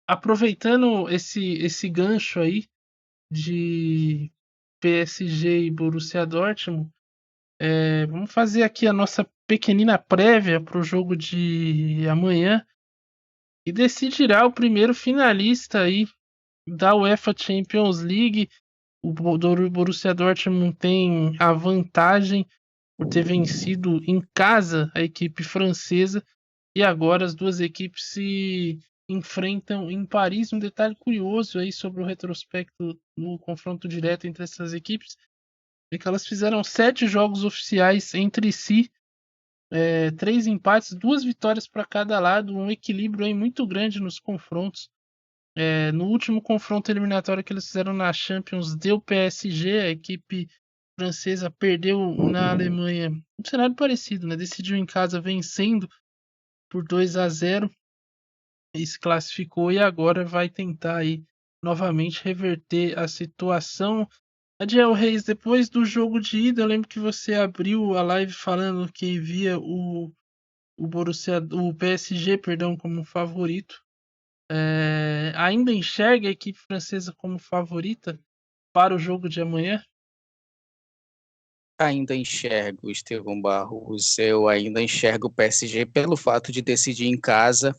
Aproveitando esse gancho aí de PSG e Borussia Dortmund, vamos fazer aqui a nossa pequenina prévia para o jogo de amanhã e decidirá o primeiro finalista aí da UEFA Champions League. O Borussia Dortmund tem a vantagem por ter vencido em casa a equipe francesa e agora as duas equipes se enfrentam em Paris. Um detalhe curioso aí sobre o retrospecto no confronto direto entre essas equipes é que elas fizeram 7 jogos oficiais entre si, 3 empates, 2 vitórias para cada lado, um equilíbrio aí muito grande nos confrontos. No último confronto eliminatório que eles fizeram na Champions, deu PSG, a equipe francesa perdeu na Alemanha. Um cenário parecido, né? Decidiu em casa vencendo por 2-0 e se classificou e agora vai tentar aí novamente reverter a situação. Adiel Reis, depois do jogo de ida, eu lembro que você abriu a live falando que via o PSG, perdão, como favorito. Ainda enxerga a equipe francesa como favorita para o jogo de amanhã? Ainda enxergo, Estevão Barros, eu ainda enxergo o PSG pelo fato de decidir em casa.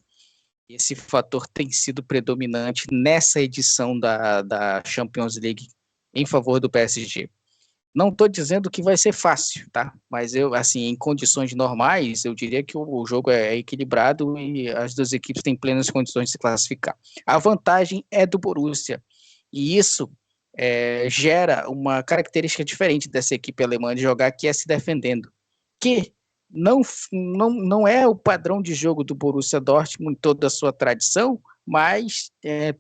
Esse fator tem sido predominante nessa edição da Champions League em favor do PSG. Não estou dizendo que vai ser fácil, tá? Mas eu, assim, em condições normais, eu diria que o jogo é equilibrado e as duas equipes têm plenas condições de se classificar. A vantagem é do Borussia e isso gera uma característica diferente dessa equipe alemã de jogar, que é se defendendo, que não é o padrão de jogo do Borussia Dortmund em toda a sua tradição, mas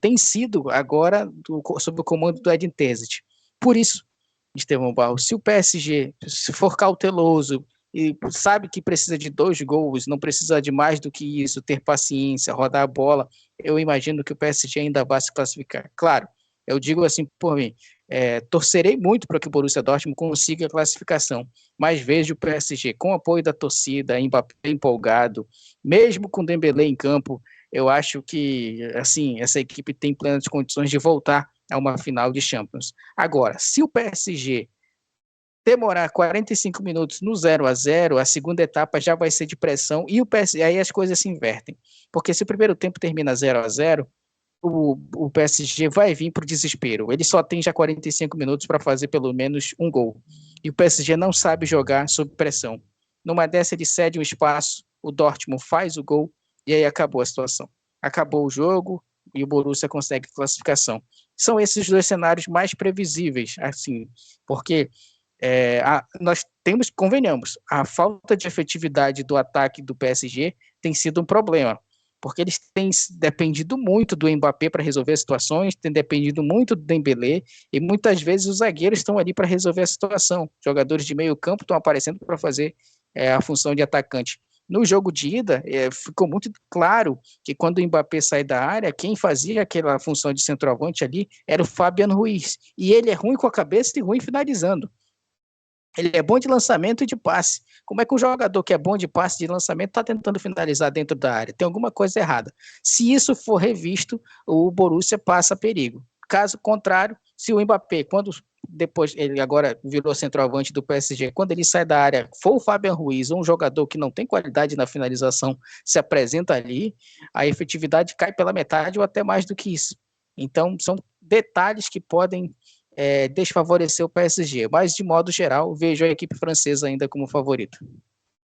tem sido agora sob o comando do Edin Terzic. Por isso, Estevão Barros, se o PSG se for cauteloso e sabe que precisa de 2 gols, não precisa de mais do que isso, ter paciência, rodar a bola, eu imagino que o PSG ainda vai se classificar. Claro, eu digo assim por mim, torcerei muito para que o Borussia Dortmund consiga a classificação, mas vejo o PSG com o apoio da torcida, Mbappé empolgado, mesmo com Dembélé em campo, eu acho que assim essa equipe tem plenas condições de voltar a uma final de Champions. Agora, se o PSG demorar 45 minutos no 0-0, a segunda etapa já vai ser de pressão e o PSG, aí as coisas se invertem. Porque se o primeiro tempo termina 0-0, o PSG vai vir para o desespero. Ele só tem já 45 minutos para fazer pelo menos um gol. E o PSG não sabe jogar sob pressão. Numa dessa, ele cede um espaço, o Dortmund faz o gol e aí acabou a situação. Acabou o jogo e o Borussia consegue classificação. São esses dois cenários mais previsíveis, assim, porque nós temos, convenhamos, a falta de efetividade do ataque do PSG tem sido um problema, porque eles têm dependido muito do Mbappé para resolver as situações, têm dependido muito do Dembélé, e muitas vezes os zagueiros estão ali para resolver a situação. Jogadores de meio campo estão aparecendo para fazer a função de atacante. No jogo de ida, ficou muito claro que quando o Mbappé sai da área, quem fazia aquela função de centroavante ali era o Fabian Ruiz. E ele é ruim com a cabeça e ruim finalizando. Ele é bom de lançamento e de passe. Como é que um jogador que é bom de passe e de lançamento está tentando finalizar dentro da área? Tem alguma coisa errada. Se isso for revisto, o Borussia passa perigo. Caso contrário, se o Mbappé, quando depois ele agora virou centroavante do PSG, quando ele sai da área, for o Fabian Ruiz, um jogador que não tem qualidade na finalização, se apresenta ali, a efetividade cai pela metade ou até mais do que isso. Então, são detalhes que podem desfavorecer o PSG, mas de modo geral vejo a equipe francesa ainda como favorito.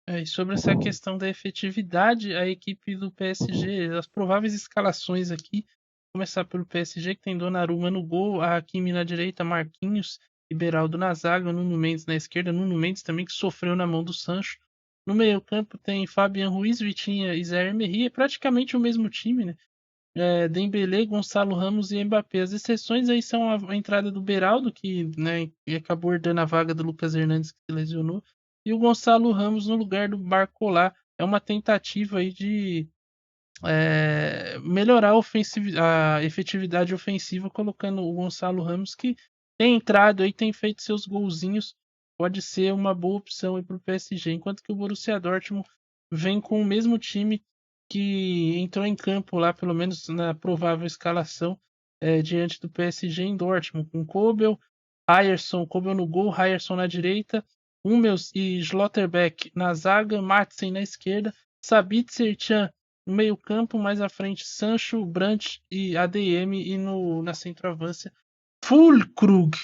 E sobre essa questão da efetividade, a equipe do PSG, as prováveis escalações aqui, começar pelo PSG, que tem Donnarumma no gol, a Hakimi na direita, Marquinhos e Beraldo na zaga, Nuno Mendes na esquerda, Nuno Mendes também que sofreu na mão do Sancho. No meio-campo tem Fabian Ruiz, Vitinha e Zaire Emery, é praticamente o mesmo time, né? Dembélé, Gonçalo Ramos e Mbappé. As exceções aí são a entrada do Beraldo, que, né, acabou herdando a vaga do Lucas Hernandes, que se lesionou, e o Gonçalo Ramos no lugar do Barcola. É uma tentativa aí de melhorar a efetividade ofensiva, colocando o Gonçalo Ramos, que tem entrado e tem feito seus golzinhos. Pode ser uma boa opção para o PSG, enquanto que o Borussia Dortmund vem com o mesmo time que entrou em campo lá, pelo menos na provável escalação, diante do PSG em Dortmund, com Kobel, Ryerson, Kobel no gol, Ryerson na direita, Hummels e Schlotterbeck na zaga, Maatsen na esquerda, Sabitzer, Tchan no meio campo, mais à frente Sancho, Brandt e ADM, e na centroavância Füllkrug.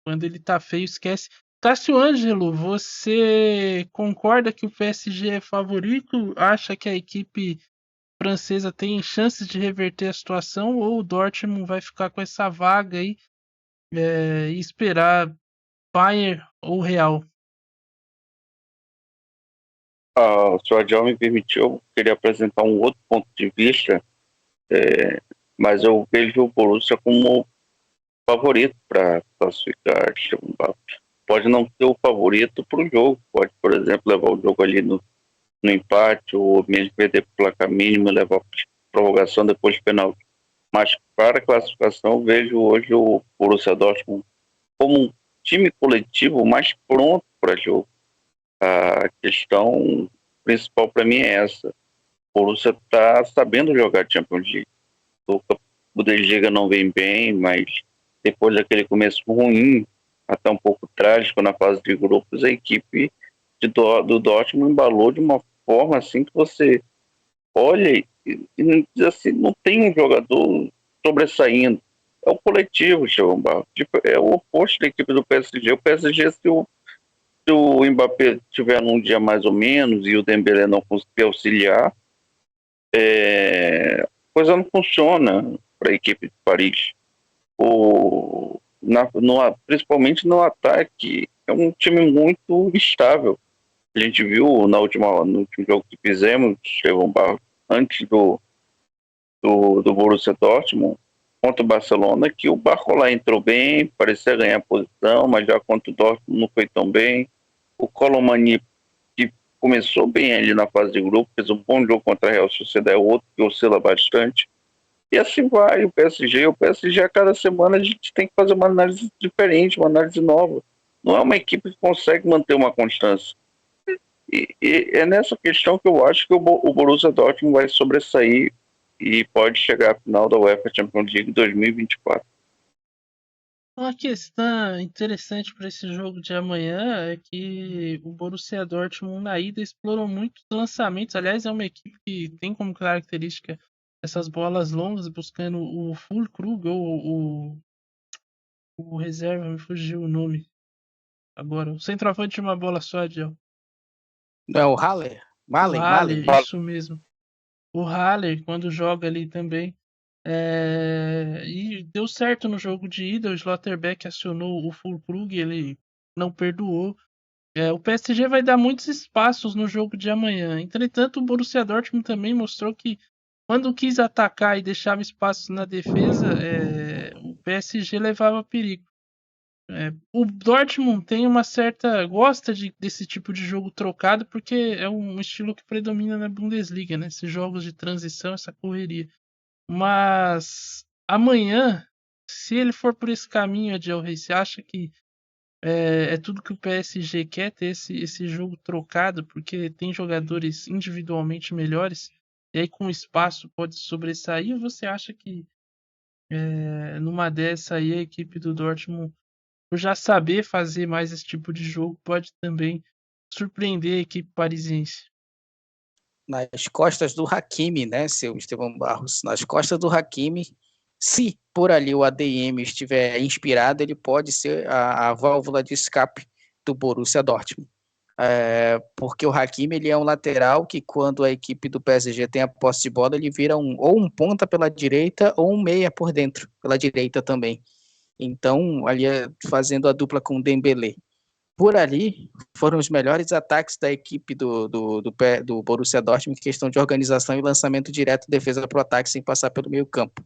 Quando ele tá feio, esquece. Cássio Ângelo, você concorda que o PSG é favorito? Acha que a equipe francesa tem chances de reverter a situação, ou o Dortmund vai ficar com essa vaga aí e esperar Bayern ou Real? O Sr. Adiel me permitiu, eu queria apresentar um outro ponto de vista, mas eu vejo o Borussia como favorito para classificar. Pode não ser o favorito para o jogo, pode, por exemplo, levar o jogo ali no empate, ou mesmo perder por placar mínimo e levar para prorrogação depois de penal. Mas para a classificação, eu vejo hoje o Borussia Dortmund como um time coletivo mais pronto para jogo. A questão principal para mim é essa. O Borussia está sabendo jogar Champions League. O Bundesliga não vem bem, mas depois daquele começo ruim, até um pouco trágico na fase de grupos, a equipe do Dortmund embalou de uma forma assim que você olha e diz assim, não tem um jogador sobressaindo. É o coletivo, Chegou Barro. É o oposto da equipe do PSG. O PSG, se o Mbappé tiver num dia mais ou menos e o Dembélé não conseguir auxiliar, a coisa não funciona para a equipe de Paris. Principalmente no ataque, é um time muito instável. A gente viu no último jogo que fizemos, Chegou Barro, antes do Borussia Dortmund contra o Barcelona, que o Barcola entrou bem, parecia ganhar posição, mas já contra o Dortmund não foi tão bem. O Colomani, que começou bem ali na fase de grupo, fez um bom jogo contra a Real Sociedade, é outro que oscila bastante. E assim vai o PSG. O PSG, a cada semana, a gente tem que fazer uma análise diferente, uma análise nova. Não é uma equipe que consegue manter uma constância. E é nessa questão que eu acho que o Borussia Dortmund vai sobressair e pode chegar à final da UEFA Champions League 2024. Uma questão interessante para esse jogo de amanhã é que o Borussia Dortmund na ida explorou muitos lançamentos. Aliás, é uma equipe que tem como característica essas bolas longas, buscando o Füllkrug ou o reserva, me fugiu o nome agora. O centroavante de uma bola só, Adiel. Não é o Haller? O Malen? Haller, isso mesmo. O Haller, quando joga ali também. E deu certo no jogo de ida. O Schlotterbeck acionou o Füllkrug, ele não perdoou. O PSG vai dar muitos espaços no jogo de amanhã. Entretanto, o Borussia Dortmund também mostrou que quando quis atacar e deixava espaços na defesa, o PSG levava perigo. O Dortmund tem uma certa gosta desse tipo de jogo trocado, porque é um estilo que predomina na Bundesliga, né? Esses jogos de transição, essa correria. Mas amanhã, se ele for por esse caminho, Adiel Rey, você acha que é tudo que o PSG quer, ter esse jogo trocado, porque tem jogadores individualmente melhores, e aí com espaço pode sobressair, ou você acha que numa dessa aí a equipe do Dortmund, por já saber fazer mais esse tipo de jogo, pode também surpreender a equipe parisiense? Nas costas do Hakimi, né, seu Estevão Barros? Nas costas do Hakimi, se por ali o ADM estiver inspirado, ele pode ser a válvula de escape do Borussia Dortmund. Porque o Hakimi, ele é um lateral que, quando a equipe do PSG tem a posse de bola, ele vira ou um ponta pela direita ou um meia por dentro, pela direita também. Então, ali fazendo a dupla com o Dembélé. Por ali, foram os melhores ataques da equipe do Borussia Dortmund em questão de organização e lançamento direto, defesa para o ataque, sem passar pelo meio campo.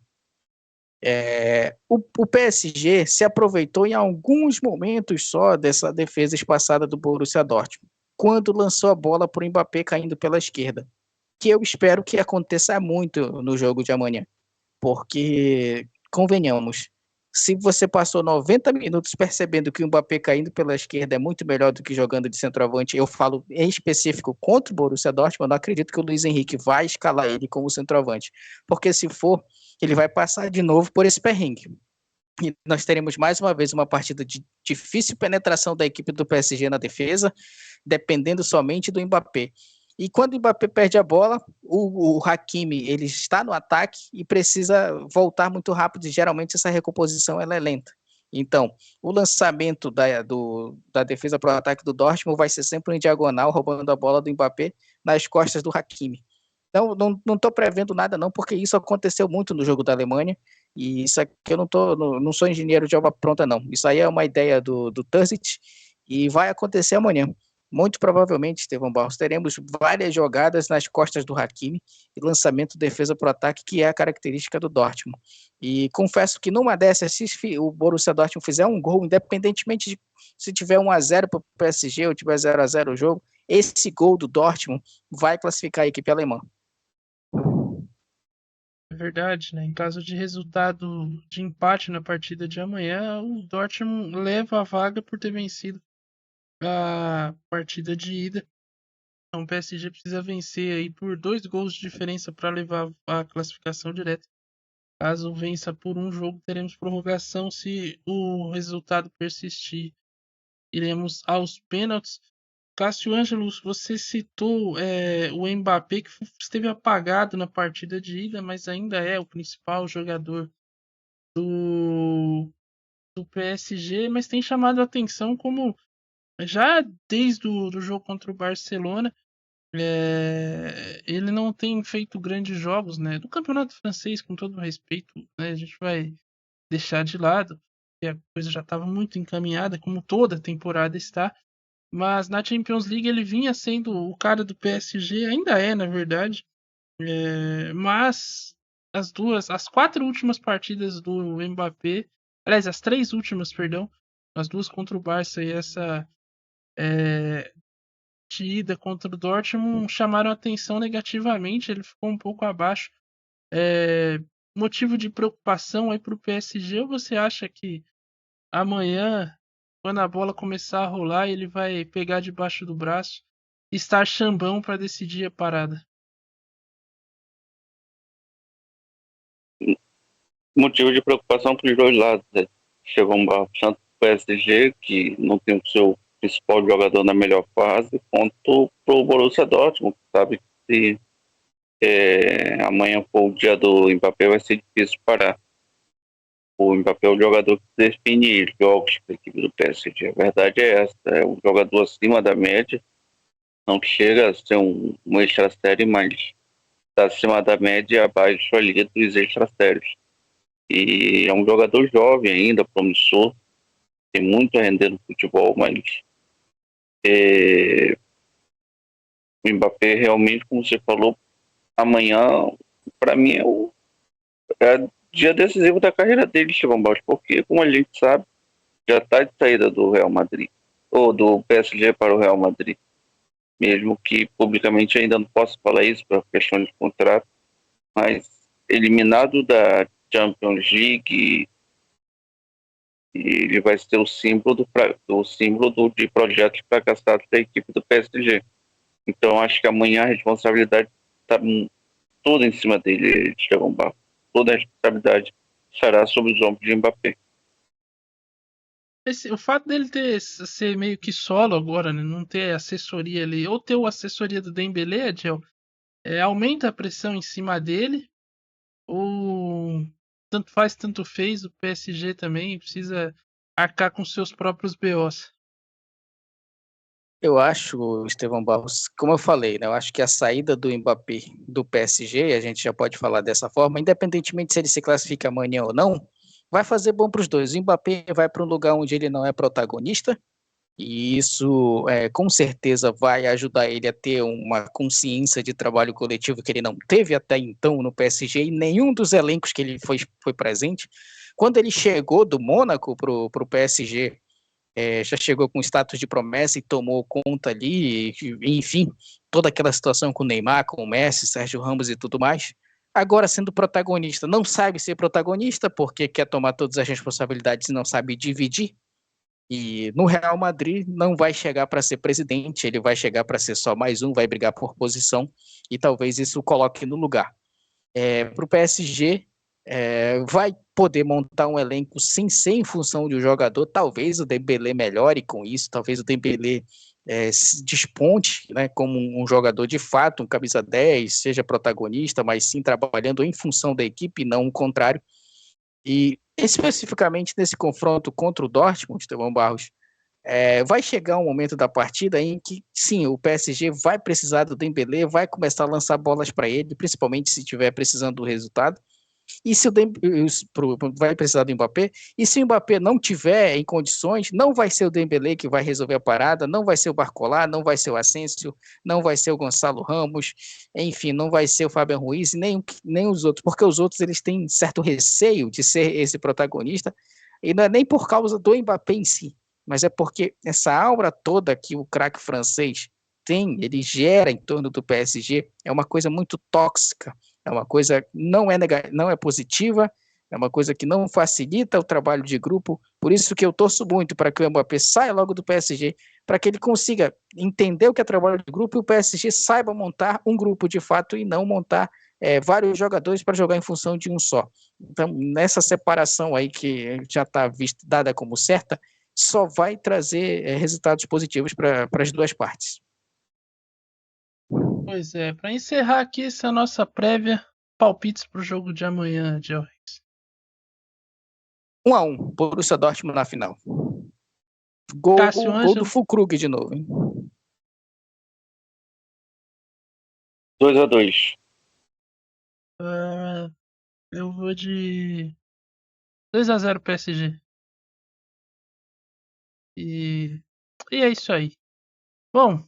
O PSG se aproveitou em alguns momentos só dessa defesa espaçada do Borussia Dortmund, quando lançou a bola para o Mbappé caindo pela esquerda, que eu espero que aconteça muito no jogo de amanhã, porque, convenhamos, Se você passou 90 minutos percebendo que o Mbappé caindo pela esquerda é muito melhor do que jogando de centroavante, eu falo em específico contra o Borussia Dortmund, eu não acredito que o Luiz Henrique vai escalar ele como centroavante, porque se for, ele vai passar de novo por esse perrengue. E nós teremos mais uma vez uma partida de difícil penetração da equipe do PSG na defesa, dependendo somente do Mbappé. E quando o Mbappé perde a bola, o Hakimi ele está no ataque e precisa voltar muito rápido, e geralmente essa recomposição ela é lenta. Então, o lançamento da defesa para o ataque do Dortmund vai ser sempre em diagonal, roubando a bola do Mbappé nas costas do Hakimi. Então, não estou prevendo nada não, porque isso aconteceu muito no jogo da Alemanha, e isso aqui eu não sou engenheiro de obra pronta não. Isso aí é uma ideia do Terzic, e vai acontecer amanhã. Muito provavelmente, Estevão Barros, teremos várias jogadas nas costas do Hakimi e lançamento defesa para o ataque, que é a característica do Dortmund. E confesso que numa dessas, se o Borussia Dortmund fizer um gol, independentemente de se tiver 1-0 para o PSG ou tiver 0-0 o jogo, esse gol do Dortmund vai classificar a equipe alemã. É verdade, né? Em caso de resultado de empate na partida de amanhã, o Dortmund leva a vaga por ter vencido a partida de ida. Então o PSG precisa vencer aí por 2 gols de diferença para levar a classificação direta. Caso vença por um jogo, teremos prorrogação. Se o resultado persistir, iremos aos pênaltis. Cássio Ângelo, você citou o Mbappé, que esteve apagado na partida de ida, mas ainda é o principal jogador do PSG, mas tem chamado a atenção como já desde o jogo contra o Barcelona, ele não tem feito grandes jogos, né? Do campeonato francês, com todo respeito, né? A gente vai deixar de lado, porque a coisa já estava muito encaminhada, como toda temporada está. Mas na Champions League ele vinha sendo o cara do PSG, ainda é, na verdade. Mas as 4 últimas partidas do Mbappé, aliás, as 3 últimas, perdão, as 2 contra o Barça e essa de ida contra o Dortmund chamaram atenção negativamente. Ele ficou um pouco abaixo. Motivo de preocupação aí para o PSG, ou você acha que amanhã, quando a bola começar a rolar, ele vai pegar debaixo do braço e estar chambão para decidir a parada? Motivo de preocupação para os dois lados, né? Chegou um barro tanto o PSG, que não tem o seu principal jogador na melhor fase, quanto para o Borussia Dortmund, sabe? Se amanhã for o dia do Mbappé, vai ser difícil parar. O Mbappé é o jogador que define jogos para a equipe do PSG. A verdade é essa, é um jogador acima da média, não chega a ser um extra série, mas está acima da média e abaixo ali dos extra sérios. E é um jogador jovem ainda, promissor, tem muito a render no futebol, mas o Mbappé realmente, como você falou, amanhã, para mim, é dia decisivo da carreira dele, Estevão Barros, porque, como a gente sabe, já está de saída do Real Madrid, ou do PSG para o Real Madrid, mesmo que publicamente ainda não possa falar isso por questão de contrato, mas eliminado da Champions League, ele vai ser o símbolo de projetos fracassados da equipe do PSG. Então acho que amanhã a responsabilidade está toda em cima dele, Estevão Barros. Toda a responsabilidade estará sobre os ombros de Mbappé. O fato dele ser meio que solo agora, né, não ter assessoria ali, ou ter a assessoria do Dembélé, Adel, aumenta a pressão em cima dele, ou tanto faz, tanto fez, o PSG também precisa arcar com seus próprios BOs. Eu acho, Estevão Barros, como eu falei, né, eu acho que a saída do Mbappé do PSG, a gente já pode falar dessa forma, independentemente se ele se classifica amanhã ou não, vai fazer bom para os dois. O Mbappé vai para um lugar onde ele não é protagonista, e isso com certeza vai ajudar ele a ter uma consciência de trabalho coletivo que ele não teve até então no PSG e nenhum dos elencos que ele foi presente. Quando ele chegou do Mônaco para o PSG, já chegou com status de promessa e tomou conta ali, enfim, toda aquela situação com o Neymar, com o Messi, Sérgio Ramos e tudo mais. agora sendo protagonista, não sabe ser protagonista porque quer tomar todas as responsabilidades e não sabe dividir. E no Real Madrid não vai chegar para ser presidente, ele vai chegar para ser só mais um, vai brigar por posição e talvez isso o coloque no lugar. Para o PSG, vai poder montar um elenco sem ser em função de um jogador, talvez o Dembélé melhore com isso, talvez o Dembélé se desponte, né, como um jogador de fato, um camisa 10, seja protagonista, mas sim trabalhando em função da equipe, não o contrário. E especificamente nesse confronto contra o Dortmund, Estevão Barros, vai chegar um momento da partida em que, sim, o PSG vai precisar do Dembélé, vai começar a lançar bolas para ele, principalmente se estiver precisando do resultado. E se vai precisar do Mbappé, e se o Mbappé não tiver em condições, não vai ser o Dembélé que vai resolver a parada, não vai ser o Barcola, não vai ser o Asensio, não vai ser o Gonçalo Ramos, enfim, não vai ser o Fabian Ruiz, nem os outros, porque os outros eles têm certo receio de ser esse protagonista, e não é nem por causa do Mbappé em si, mas é porque essa aura toda que o craque francês tem, ele gera em torno do PSG, é uma coisa muito tóxica, é uma coisa que não é positiva, é uma coisa que não facilita o trabalho de grupo, por isso que eu torço muito para que o Mbappé saia logo do PSG, para que ele consiga entender o que é trabalho de grupo e o PSG saiba montar um grupo de fato e não montar vários jogadores para jogar em função de um só. Então, nessa separação aí que já está dada como certa, só vai trazer resultados positivos para as duas partes. Pois é, para encerrar aqui essa nossa prévia, palpites pro jogo de amanhã, Joe. 1-1, Borussia Dortmund na final. Gol do Füllkrug de novo, hein? 2-2. Eu vou de 2-0 PSG. E é isso aí. Bom,